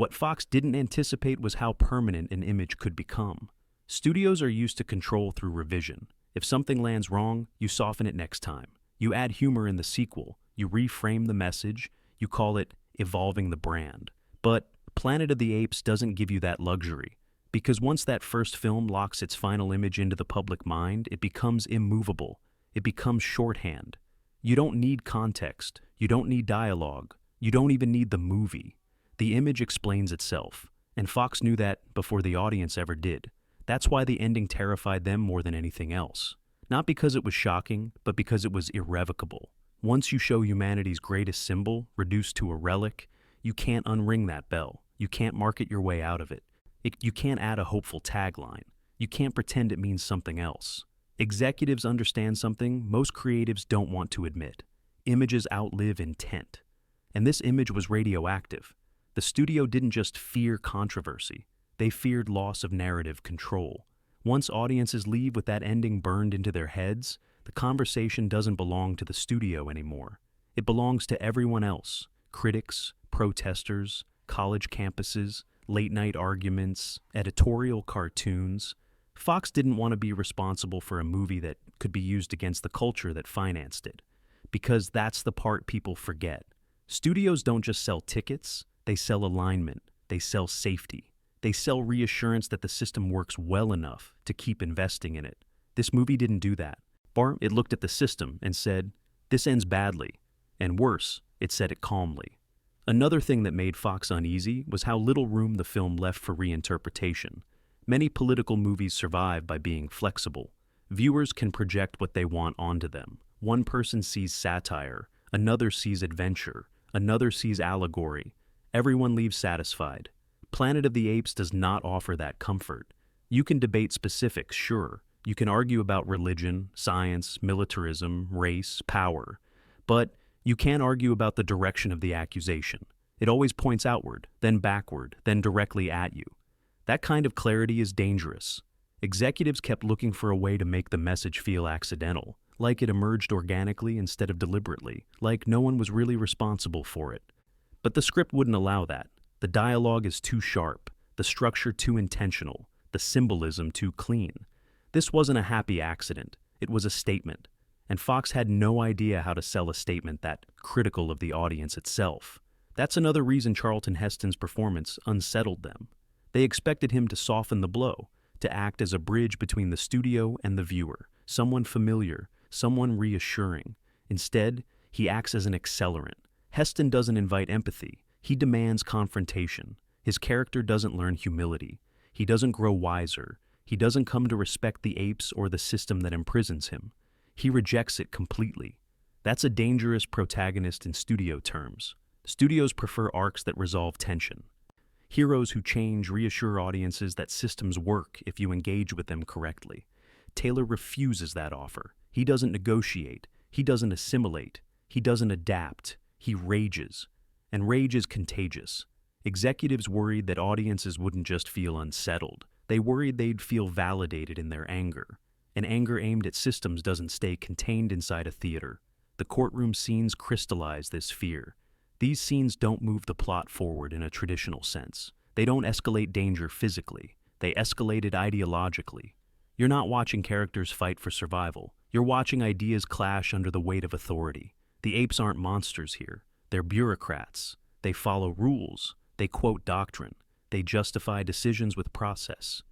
What Fox didn't anticipate was how permanent an image could become. Studios are used to control through revision. If something lands wrong, you soften it next time. You add humor in the sequel. You reframe the message. You call it evolving the brand. But Planet of the Apes doesn't give you that luxury. Because once that first film locks its final image into the public mind, it becomes immovable. It becomes shorthand. You don't need context. You don't need dialogue. You don't even need the movie. The image explains itself. And Fox knew that before the audience ever did. That's why the ending terrified them more than anything else. Not because it was shocking, but because it was irrevocable. Once you show humanity's greatest symbol, reduced to a relic, you can't unring that bell. You can't market your way out of it. You can't add a hopeful tagline. You can't pretend it means something else. Executives understand something most creatives don't want to admit. Images outlive intent. And this image was radioactive. The studio didn't just fear controversy. They feared loss of narrative control. Once audiences leave with that ending burned into their heads, the conversation doesn't belong to the studio anymore. It belongs to everyone else. Critics, protesters, college campuses, late-night arguments, editorial cartoons. Fox didn't want to be responsible for a movie that could be used against the culture that financed it. Because that's the part people forget. Studios don't just sell tickets, they sell alignment, they sell safety. They sell reassurance that the system works well enough to keep investing in it. This movie didn't do that. It looked at the system and said, "This ends badly." And worse, it said it calmly. Another thing that made Fox uneasy was how little room the film left for reinterpretation. Many political movies survive by being flexible. Viewers can project what they want onto them. One person sees satire, another sees adventure, another sees allegory. Everyone leaves satisfied. Planet of the Apes does not offer that comfort. You can debate specifics, sure. You can argue about religion, science, militarism, race, power. But you can't argue about the direction of the accusation. It always points outward, then backward, then directly at you. That kind of clarity is dangerous. Executives kept looking for a way to make the message feel accidental, like it emerged organically instead of deliberately, like no one was really responsible for it. But the script wouldn't allow that. The dialogue is too sharp, the structure too intentional, the symbolism too clean. This wasn't a happy accident. It was a statement. And Fox had no idea how to sell a statement that critical of the audience itself. That's another reason Charlton Heston's performance unsettled them. They expected him to soften the blow, to act as a bridge between the studio and the viewer, someone familiar, someone reassuring. Instead, he acts as an accelerant. Heston doesn't invite empathy. He demands confrontation. His character doesn't learn humility. He doesn't grow wiser. He doesn't come to respect the apes or the system that imprisons him. He rejects it completely. That's a dangerous protagonist in studio terms. Studios prefer arcs that resolve tension. Heroes who change reassure audiences that systems work if you engage with them correctly. Taylor refuses that offer. He doesn't negotiate. He doesn't assimilate. He doesn't adapt. He rages. And rage is contagious. Executives worried that audiences wouldn't just feel unsettled. They worried they'd feel validated in their anger. And anger aimed at systems doesn't stay contained inside a theater. The courtroom scenes crystallize this fear. These scenes don't move the plot forward in a traditional sense. They don't escalate danger physically. They escalate it ideologically. You're not watching characters fight for survival. You're watching ideas clash under the weight of authority. The apes aren't monsters here. They're bureaucrats. They follow rules. They quote doctrine. They justify decisions with process.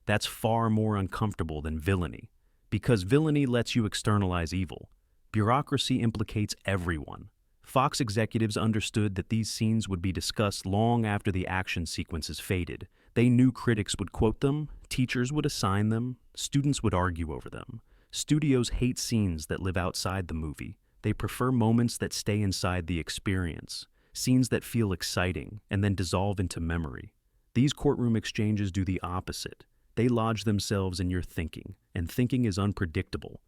That's far more uncomfortable than villainy, because villainy lets you externalize evil. Bureaucracy implicates everyone. Fox executives understood that these scenes would be discussed long after the action sequences faded. They knew critics would quote them, teachers would assign them, students would argue over them. Studios hate scenes that live outside the movie. They prefer moments that stay inside the experience, scenes that feel exciting and then dissolve into memory. These courtroom exchanges do the opposite. They lodge themselves in your thinking, and thinking is unpredictable.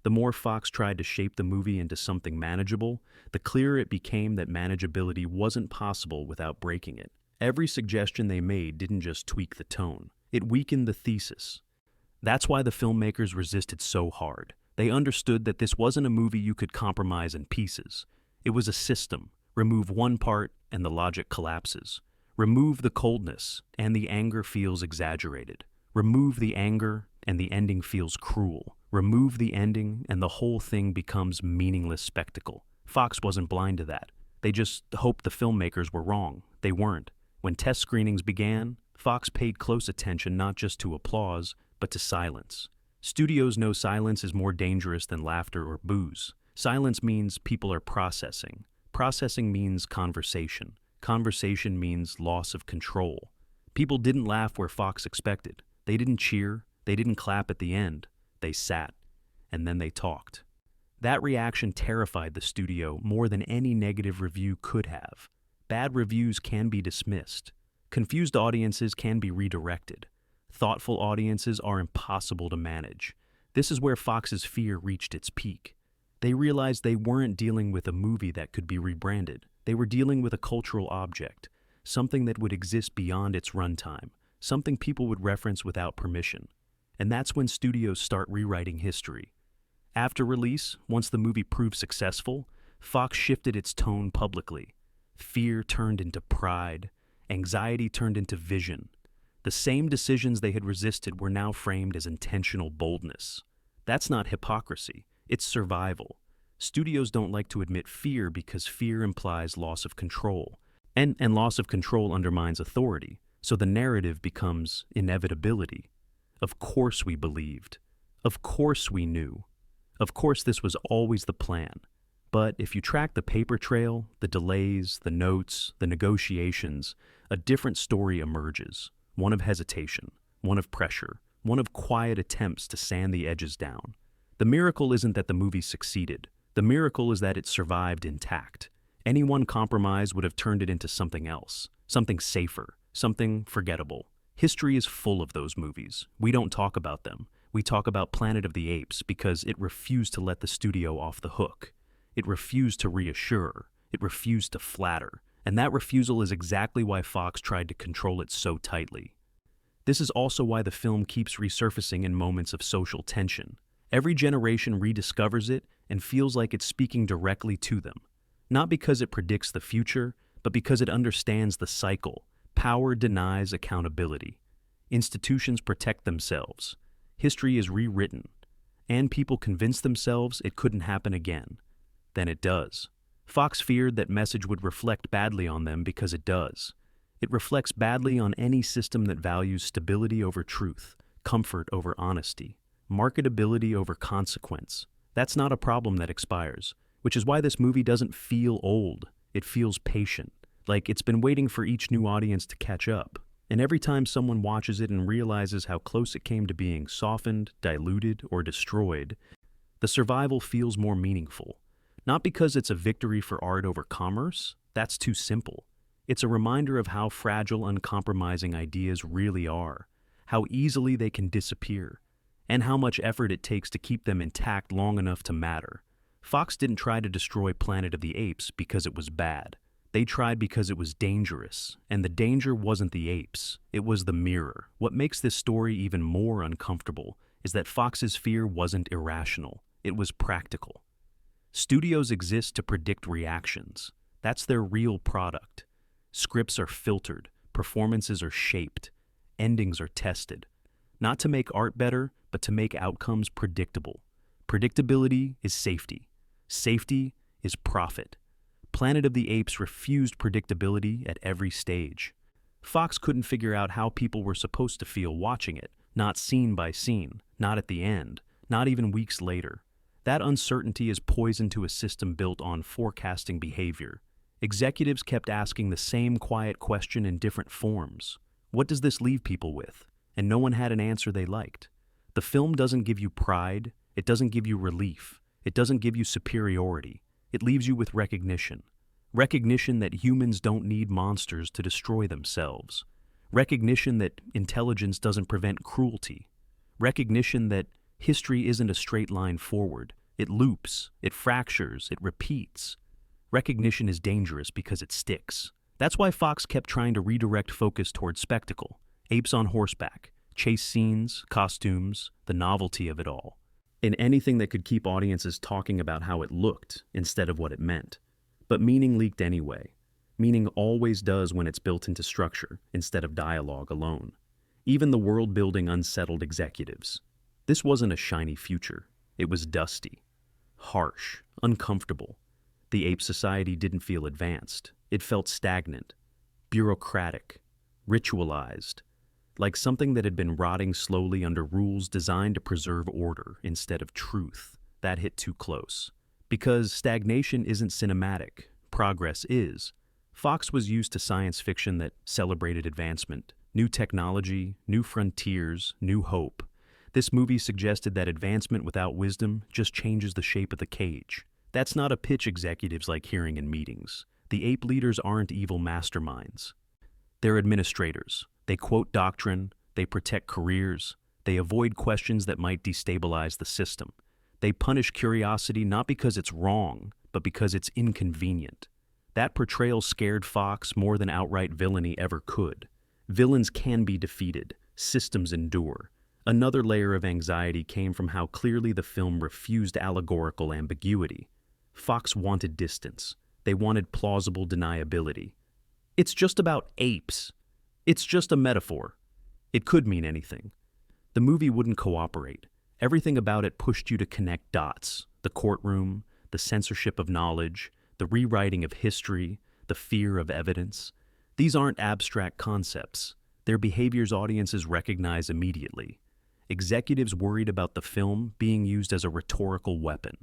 The more Fox tried to shape the movie into something manageable, the clearer it became that manageability wasn't possible without breaking it. Every suggestion they made didn't just tweak the tone, it weakened the thesis. That's why the filmmakers resisted so hard. They understood that this wasn't a movie you could compromise in pieces. It was a system. Remove one part and the logic collapses. Remove the coldness, and the anger feels exaggerated. Remove the anger, and the ending feels cruel. Remove the ending, and the whole thing becomes meaningless spectacle. Fox wasn't blind to that. They just hoped the filmmakers were wrong. They weren't. When test screenings began, Fox paid close attention not just to applause, but to silence. Studios know silence is more dangerous than laughter or boos. Silence means people are processing. Processing means conversation. Conversation means loss of control. People didn't laugh where Fox expected. They didn't cheer. They didn't clap at the end. They sat. And then they talked. That reaction terrified the studio more than any negative review could have. Bad reviews can be dismissed. Confused audiences can be redirected. Thoughtful audiences are impossible to manage. This is where Fox's fear reached its peak. They realized they weren't dealing with a movie that could be rebranded. They were dealing with a cultural object, something that would exist beyond its runtime, something people would reference without permission. And that's when studios start rewriting history. After release, once the movie proved successful, Fox shifted its tone publicly. Fear turned into pride. Anxiety turned into vision. The same decisions they had resisted were now framed as intentional boldness. That's not hypocrisy. It's survival. Studios don't like to admit fear because fear implies loss of control. And loss of control undermines authority. So the narrative becomes inevitability. Of course we believed. Of course we knew. Of course this was always the plan. But if you track the paper trail, the delays, the notes, the negotiations, a different story emerges. One of hesitation, one of pressure, one of quiet attempts to sand the edges down. The miracle isn't that the movie succeeded. The miracle is that it survived intact. Any one compromise would have turned it into something else, something safer, something forgettable. History is full of those movies. We don't talk about them. We talk about Planet of the Apes because it refused to let the studio off the hook. It refused to reassure. It refused to flatter. And that refusal is exactly why Fox tried to control it so tightly. This is also why the film keeps resurfacing in moments of social tension. Every generation rediscovers it and feels like it's speaking directly to them. Not because it predicts the future, but because it understands the cycle. Power denies accountability. Institutions protect themselves. History is rewritten. And people convince themselves it couldn't happen again. Then it does. Fox feared that message would reflect badly on them because it does. It reflects badly on any system that values stability over truth, comfort over honesty, marketability over consequence. That's not a problem that expires, which is why this movie doesn't feel old. It feels patient, like it's been waiting for each new audience to catch up. And every time someone watches it and realizes how close it came to being softened, diluted, or destroyed, the survival feels more meaningful. Not because it's a victory for art over commerce, that's too simple. It's a reminder of how fragile, uncompromising ideas really are, how easily they can disappear, and how much effort it takes to keep them intact long enough to matter. Fox didn't try to destroy Planet of the Apes because it was bad. They tried because it was dangerous, and the danger wasn't the apes, it was the mirror. What makes this story even more uncomfortable is that Fox's fear wasn't irrational, it was practical. Studios exist to predict reactions. That's their real product. Scripts are filtered, performances are shaped, endings are tested. Not to make art better, but to make outcomes predictable. Predictability is safety. Safety is profit. Planet of the Apes refused predictability at every stage. Fox couldn't figure out how people were supposed to feel watching it, not scene by scene, not at the end, not even weeks later. That uncertainty is poison to a system built on forecasting behavior. Executives kept asking the same quiet question in different forms. What does this leave people with? And no one had an answer they liked. The film doesn't give you pride. It doesn't give you relief. It doesn't give you superiority. It leaves you with recognition. Recognition that humans don't need monsters to destroy themselves. Recognition that intelligence doesn't prevent cruelty. Recognition that history isn't a straight line forward. It loops, it fractures, it repeats. Recognition is dangerous because it sticks. That's why Fox kept trying to redirect focus towards spectacle. Apes on horseback, chase scenes, costumes, the novelty of it all. And anything that could keep audiences talking about how it looked instead of what it meant. But meaning leaked anyway. Meaning always does when it's built into structure instead of dialogue alone. Even the world-building unsettled executives. This wasn't a shiny future. It was dusty, harsh, uncomfortable. The ape society didn't feel advanced. It felt stagnant, bureaucratic, ritualized, like something that had been rotting slowly under rules designed to preserve order instead of truth. That hit too close. Because stagnation isn't cinematic, progress is. Fox was used to science fiction that celebrated advancement, new technology, new frontiers, new hope. This movie suggested that advancement without wisdom just changes the shape of the cage. That's not a pitch executives like hearing in meetings. The ape leaders aren't evil masterminds. They're administrators. They quote doctrine, they protect careers, they avoid questions that might destabilize the system. They punish curiosity not because it's wrong, but because it's inconvenient. That portrayal scared Fox more than outright villainy ever could. Villains can be defeated, systems endure. Another layer of anxiety came from how clearly the film refused allegorical ambiguity. Fox wanted distance. They wanted plausible deniability. It's just about apes. It's just a metaphor. It could mean anything. The movie wouldn't cooperate. Everything about it pushed you to connect dots. The courtroom, the censorship of knowledge, the rewriting of history, the fear of evidence. These aren't abstract concepts. They're behaviors audiences recognize immediately. Executives worried about the film being used as a rhetorical weapon,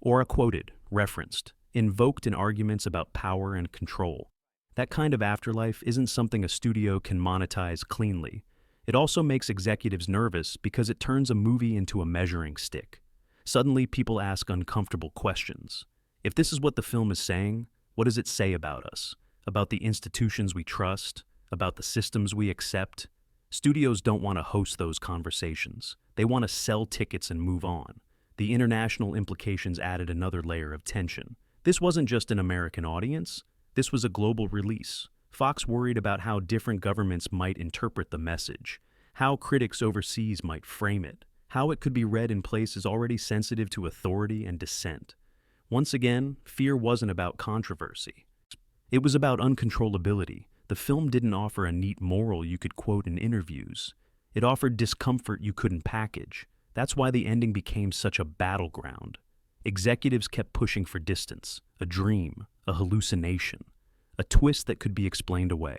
or quoted, referenced, invoked in arguments about power and control. That kind of afterlife isn't something a studio can monetize cleanly. It also makes executives nervous because it turns a movie into a measuring stick. Suddenly, people ask uncomfortable questions. If this is what the film is saying, what does it say about us? About the institutions we trust? About the systems we accept? Studios don't want to host those conversations. They want to sell tickets and move on. The international implications added another layer of tension. This wasn't just an American audience. This was a global release. Fox worried about how different governments might interpret the message, how critics overseas might frame it, how it could be read in places already sensitive to authority and dissent. Once again, fear wasn't about controversy. It was about uncontrollability. The film didn't offer a neat moral you could quote in interviews. It offered discomfort you couldn't package. That's why the ending became such a battleground. Executives kept pushing for distance, a dream, a hallucination, a twist that could be explained away.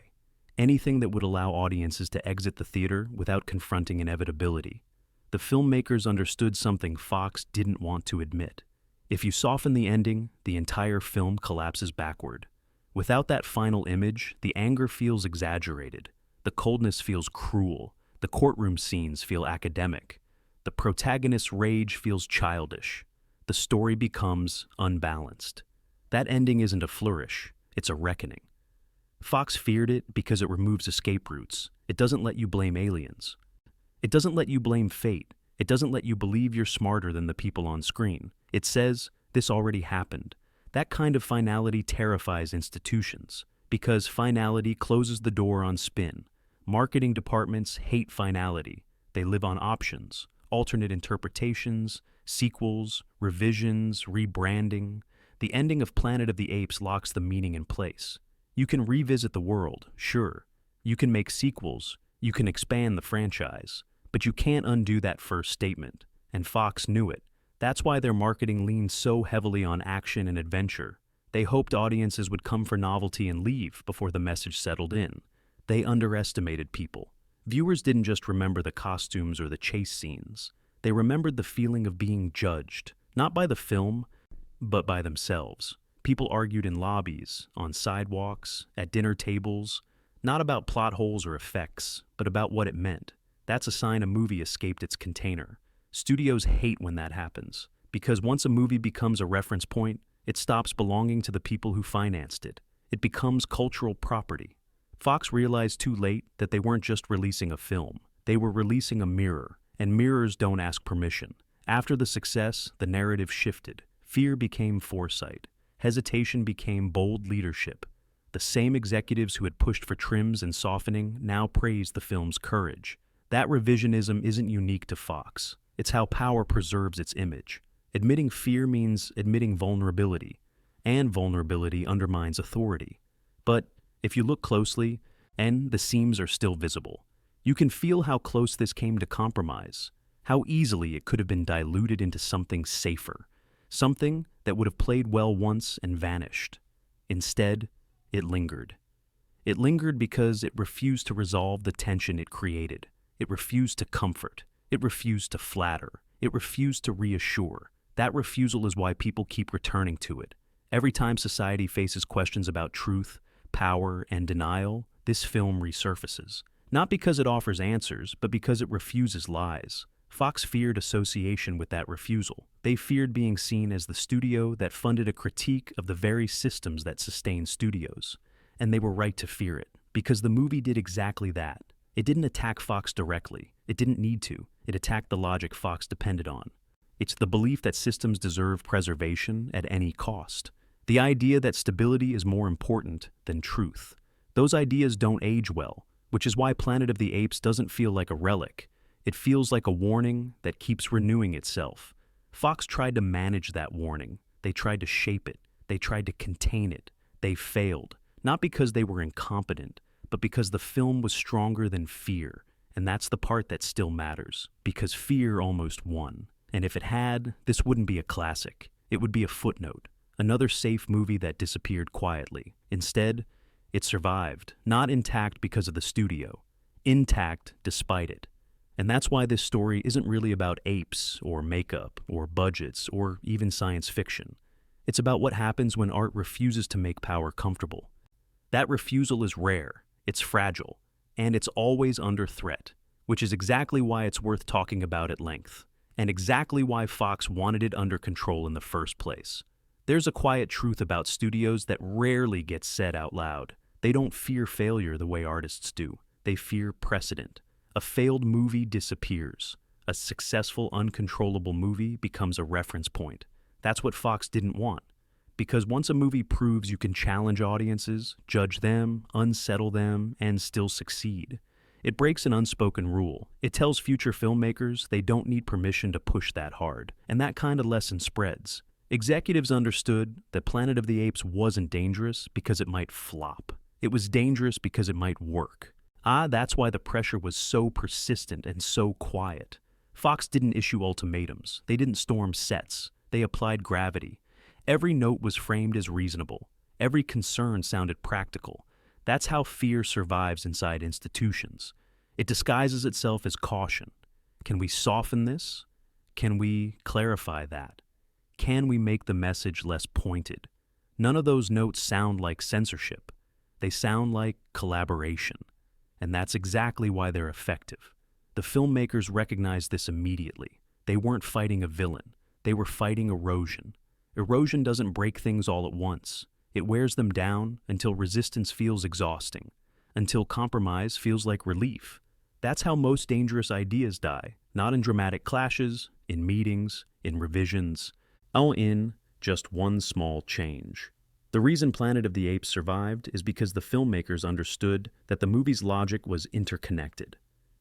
Anything that would allow audiences to exit the theater without confronting inevitability. The filmmakers understood something Fox didn't want to admit. If you soften the ending, the entire film collapses backward. Without that final image, the anger feels exaggerated. The coldness feels cruel. The courtroom scenes feel academic. The protagonist's rage feels childish. The story becomes unbalanced. That ending isn't a flourish, it's a reckoning. Fox feared it because it removes escape routes. It doesn't let you blame aliens. It doesn't let you blame fate. It doesn't let you believe you're smarter than the people on screen. It says, this already happened. That kind of finality terrifies institutions, because finality closes the door on spin. Marketing departments hate finality. They live on options, alternate interpretations, sequels, revisions, rebranding. The ending of Planet of the Apes locks the meaning in place. You can revisit the world, sure. You can make sequels. You can expand the franchise. But you can't undo that first statement. And Fox knew it. That's why their marketing leaned so heavily on action and adventure. They hoped audiences would come for novelty and leave before the message settled in. They underestimated people. Viewers didn't just remember the costumes or the chase scenes. They remembered the feeling of being judged, not by the film, but by themselves. People argued in lobbies, on sidewalks, at dinner tables, not about plot holes or effects, but about what it meant. That's a sign a movie escaped its container. Studios hate when that happens, because once a movie becomes a reference point, it stops belonging to the people who financed it. It becomes cultural property. Fox realized too late that they weren't just releasing a film. They were releasing a mirror, and mirrors don't ask permission. After the success, the narrative shifted. Fear became foresight. Hesitation became bold leadership. The same executives who had pushed for trims and softening now praised the film's courage. That revisionism isn't unique to Fox. It's how power preserves its image. Admitting fear means admitting vulnerability, and vulnerability undermines authority. But if you look closely, and the seams are still visible, you can feel how close this came to compromise, how easily it could have been diluted into something safer, something that would have played well once and vanished. Instead, it lingered. It lingered because it refused to resolve the tension it created. It refused to comfort. It refused to flatter. It refused to reassure. That refusal is why people keep returning to it. Every time society faces questions about truth, power, and denial, this film resurfaces. Not because it offers answers, but because it refuses lies. Fox feared association with that refusal. They feared being seen as the studio that funded a critique of the very systems that sustain studios. And they were right to fear it, because the movie did exactly that. It didn't attack Fox directly. It didn't need to. It attacked the logic Fox depended on. It's the belief that systems deserve preservation at any cost. The idea that stability is more important than truth. Those ideas don't age well, which is why Planet of the Apes doesn't feel like a relic. It feels like a warning that keeps renewing itself. Fox tried to manage that warning. They tried to shape it. They tried to contain it. They failed. Not because they were incompetent, but because the film was stronger than fear. And that's the part that still matters, because fear almost won. And if it had, this wouldn't be a classic. It would be a footnote, another safe movie that disappeared quietly. Instead, it survived, not intact because of the studio, intact despite it. And that's why this story isn't really about apes, or makeup, or budgets, or even science fiction. It's about what happens when art refuses to make power comfortable. That refusal is rare, it's fragile, and it's always under threat, which is exactly why it's worth talking about at length, and exactly why Fox wanted it under control in the first place. There's a quiet truth about studios that rarely gets said out loud. They don't fear failure the way artists do. They fear precedent. A failed movie disappears. A successful, uncontrollable movie becomes a reference point. That's what Fox didn't want. Because once a movie proves you can challenge audiences, judge them, unsettle them, and still succeed, it breaks an unspoken rule. It tells future filmmakers they don't need permission to push that hard, and that kind of lesson spreads. Executives understood that Planet of the Apes wasn't dangerous because it might flop. It was dangerous because it might work. That's why the pressure was so persistent and so quiet. Fox didn't issue ultimatums. They didn't storm sets. They applied gravity. Every note was framed as reasonable. Every concern sounded practical. That's how fear survives inside institutions. It disguises itself as caution. Can we soften this? Can we clarify that? Can we make the message less pointed? None of those notes sound like censorship. They sound like collaboration. And that's exactly why they're effective. The filmmakers recognized this immediately. They weren't fighting a villain. They were fighting erosion. Erosion doesn't break things all at once. It wears them down until resistance feels exhausting, until compromise feels like relief. That's how most dangerous ideas die, not in dramatic clashes, in meetings, in revisions, all in just one small change. The reason Planet of the Apes survived is because the filmmakers understood that the movie's logic was interconnected.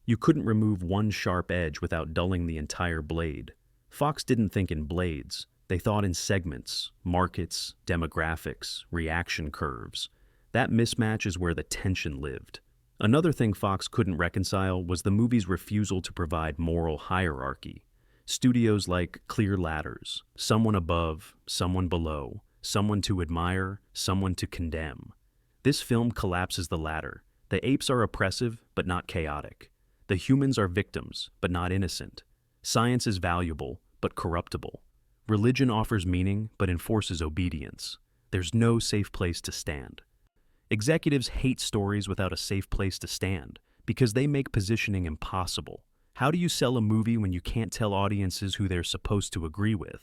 You couldn't remove one sharp edge without dulling the entire blade. Fox didn't think in blades. They thought in segments, markets, demographics, reaction curves. That mismatch is where the tension lived. Another thing Fox couldn't reconcile was the movie's refusal to provide moral hierarchy. Studios like clear ladders, someone above, someone below, someone to admire, someone to condemn. This film collapses the ladder. The apes are oppressive, but not chaotic. The humans are victims, but not innocent. Science is valuable, but corruptible. Religion offers meaning, but enforces obedience. There's no safe place to stand. Executives hate stories without a safe place to stand, because they make positioning impossible. How do you sell a movie when you can't tell audiences who they're supposed to agree with?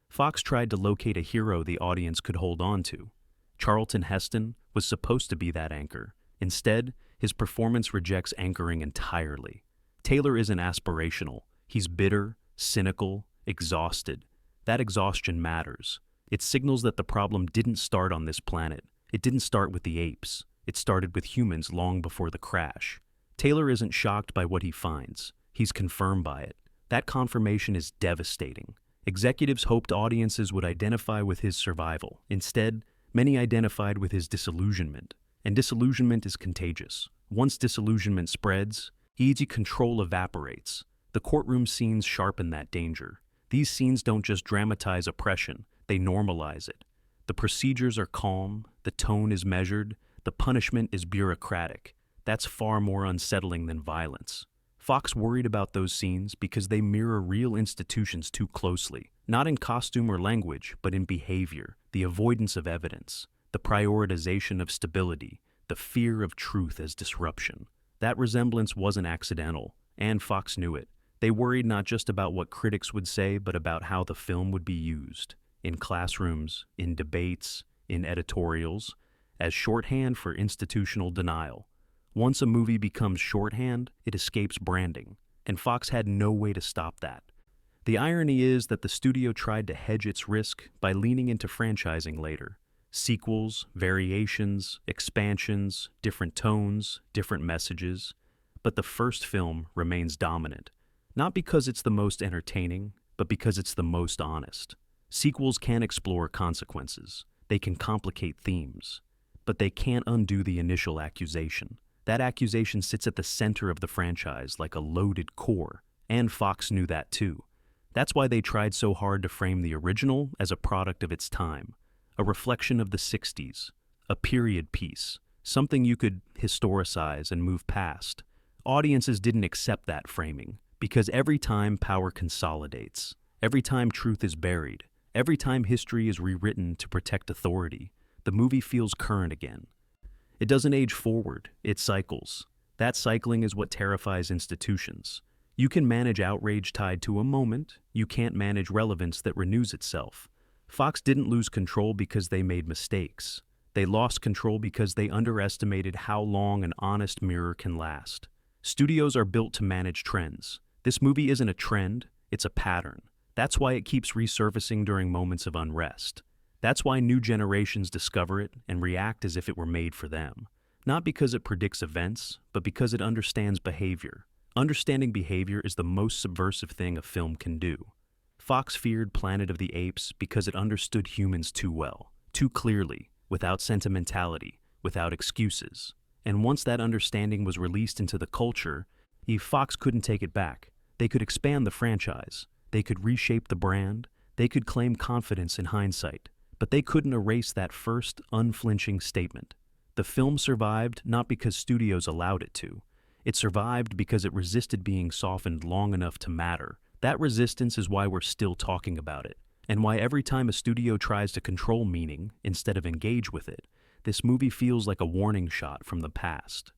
Fox tried to locate a hero the audience could hold on to. Charlton Heston was supposed to be that anchor. Instead, his performance rejects anchoring entirely. Taylor isn't aspirational. He's bitter, cynical, exhausted. That exhaustion matters. It signals that the problem didn't start on this planet. It didn't start with the apes. It started with humans long before the crash. Taylor isn't shocked by what he finds. He's confirmed by it. That confirmation is devastating. Executives hoped audiences would identify with his survival. Instead, many identified with his disillusionment. And disillusionment is contagious. Once disillusionment spreads, easy control evaporates. The courtroom scenes sharpen that danger. These scenes don't just dramatize oppression, they normalize it. The procedures are calm, the tone is measured, the punishment is bureaucratic. That's far more unsettling than violence. Fox worried about those scenes because they mirror real institutions too closely, not in costume or language, but in behavior, the avoidance of evidence, the prioritization of stability, the fear of truth as disruption. That resemblance wasn't accidental, and Fox knew it. They worried not just about what critics would say, but about how the film would be used, in classrooms, in debates, in editorials, as shorthand for institutional denial. Once a movie becomes shorthand, it escapes branding, and Fox had no way to stop that. The irony is that the studio tried to hedge its risk by leaning into franchising later. Sequels, variations, expansions, different tones, different messages. But the first film remains dominant, not because it's the most entertaining, but because it's the most honest. Sequels can explore consequences. They can complicate themes. But they can't undo the initial accusation. That accusation sits at the center of the franchise like a loaded core, and Fox knew that too. That's why they tried so hard to frame the original as a product of its time, a reflection of the 60s, a period piece, something you could historicize and move past. Audiences didn't accept that framing, because every time power consolidates, every time truth is buried, every time history is rewritten to protect authority, the movie feels current again. It doesn't age forward, it cycles. That cycling is what terrifies institutions. You can manage outrage tied to a moment, you can't manage relevance that renews itself. Fox didn't lose control because they made mistakes. They lost control because they underestimated how long an honest mirror can last. Studios are built to manage trends. This movie isn't a trend, it's a pattern. That's why it keeps resurfacing during moments of unrest. That's why new generations discover it and react as if it were made for them. Not because it predicts events, but because it understands behavior. Understanding behavior is the most subversive thing a film can do. Fox feared Planet of the Apes because it understood humans too well, too clearly, without sentimentality, without excuses. And once that understanding was released into the culture, Fox couldn't take it back. They could expand the franchise. They could reshape the brand. They could claim confidence in hindsight. But they couldn't erase that first, unflinching statement. The film survived not because studios allowed it to. It survived because it resisted being softened long enough to matter. That resistance is why we're still talking about it, and why every time a studio tries to control meaning instead of engage with it, this movie feels like a warning shot from the past.